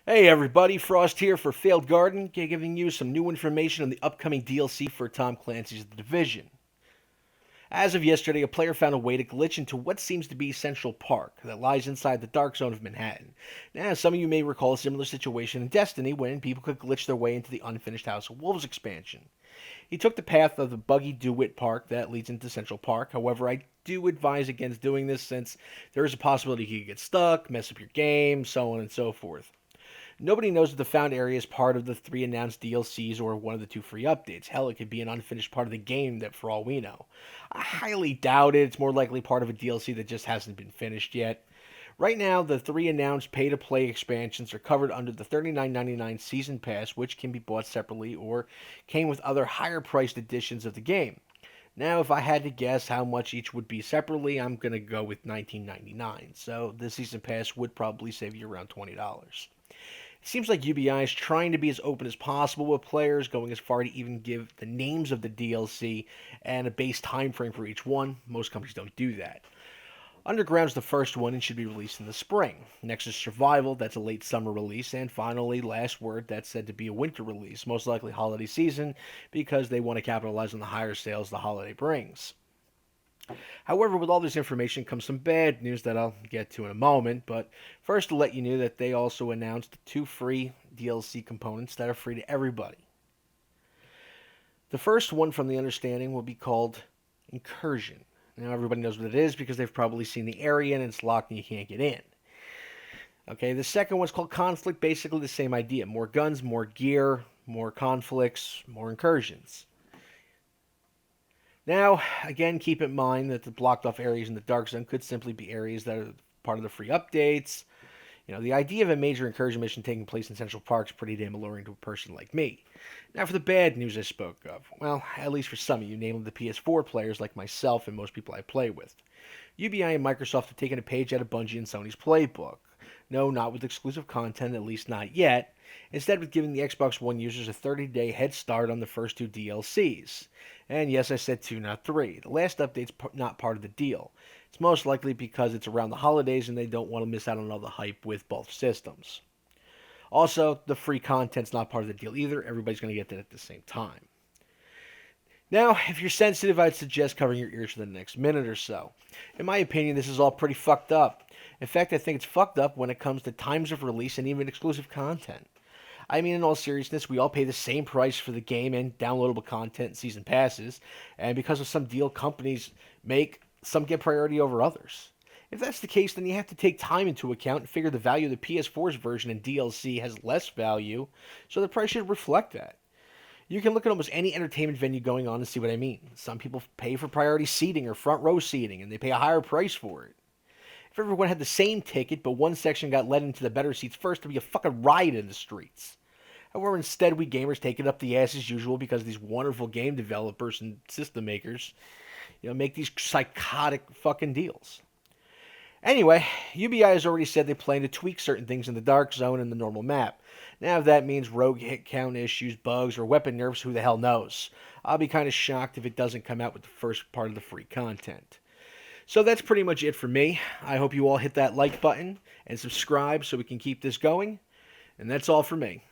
Hey everybody, Frost here for Failed Garden, giving you some new information on the upcoming DLC for Tom Clancy's The Division. As of yesterday, a player found a way to glitch into what seems to be Central Park that lies inside the dark zone of Manhattan. Now, some of you may recall a similar situation in Destiny when people could glitch their way into the unfinished House of Wolves expansion. He took the path of the buggy DeWitt Park that leads into Central Park. However, I do advise against doing this since there is a possibility you could get stuck, mess up your game, so on and so forth. Nobody knows if the found area is part of the three announced DLCs or one of the two free updates. Hell, it could be an unfinished part of the game that for all we know. I highly doubt it. It's more likely part of a DLC that just hasn't been finished yet. Right now, the three announced pay to play expansions are covered under the $39.99 Season Pass, which can be bought separately or came with other higher priced editions of the game. Now, if I had to guess how much each would be separately, I'm going to go with $19.99. So the Season Pass would probably save you around $20. It seems like UBI is trying to be as open as possible with players, going as far to even give the names of the DLC and a base time frame for each one. Most companies don't do that. Underground's the first one and should be released in the spring. Next is Survival, that's a late summer release, and finally, Last Word, that's said to be a winter release, most likely holiday season, because they want to capitalize on the higher sales the holiday brings. However, with all this information comes some bad news that I'll get to in a moment. But first, to let you know that they also announced two free DLC components that are free to everybody. The first one, from the understanding, will be called Incursion. Now, everybody knows what it is because they've probably seen the area and it's locked and you can't get in. Okay, the second one's called Conflict, basically the same idea: more guns, more gear, more conflicts, more incursions. Now, again, keep in mind that the blocked off areas in the Dark Zone could simply be areas that are part of the free updates. The idea of a major incursion mission taking place in Central Park is pretty damn alluring to a person like me. Now, for the bad news I spoke of. Well, at least for some of you, namely the PS4 players like myself and most people I play with. UBI and Microsoft have taken a page out of Bungie and Sony's playbook. No, not with exclusive content, at least not yet. Instead, with giving the Xbox One users a 30-day head start on the first two DLCs. And yes, I said two, not three. The last update's not part of the deal. It's most likely because it's around the holidays and they don't want to miss out on all the hype with both systems. Also, the free content's not part of the deal either. Everybody's going to get that at the same time. Now, if you're sensitive, I'd suggest covering your ears for the next minute or so. In my opinion, this is all pretty fucked up. In fact, I think it's fucked up when it comes to times of release and even exclusive content. I mean, in all seriousness, we all pay the same price for the game and downloadable content and season passes, and because of some deal companies make, some get priority over others. If that's the case, then you have to take time into account and figure the value of the PS4's version and DLC has less value, so the price should reflect that. You can look at almost any entertainment venue going on and see what I mean. Some people pay for priority seating or front row seating, and they pay a higher price for it. If everyone had the same ticket, but one section got let into the better seats first, there'd be a fucking riot in the streets. However, instead, we gamers take it up the ass as usual because these wonderful game developers and system makers, make these psychotic fucking deals. Anyway, UBI has already said they plan to tweak certain things in the Dark Zone and the normal map. Now, if that means rogue hit count issues, bugs, or weapon nerfs, who the hell knows? I'll be kind of shocked if it doesn't come out with the first part of the free content. So that's pretty much it for me. I hope you all hit that like button and subscribe so we can keep this going. And that's all for me.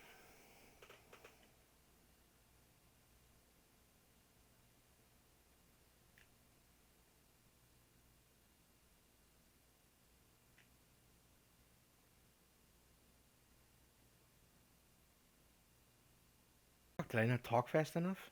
Did I not talk fast enough?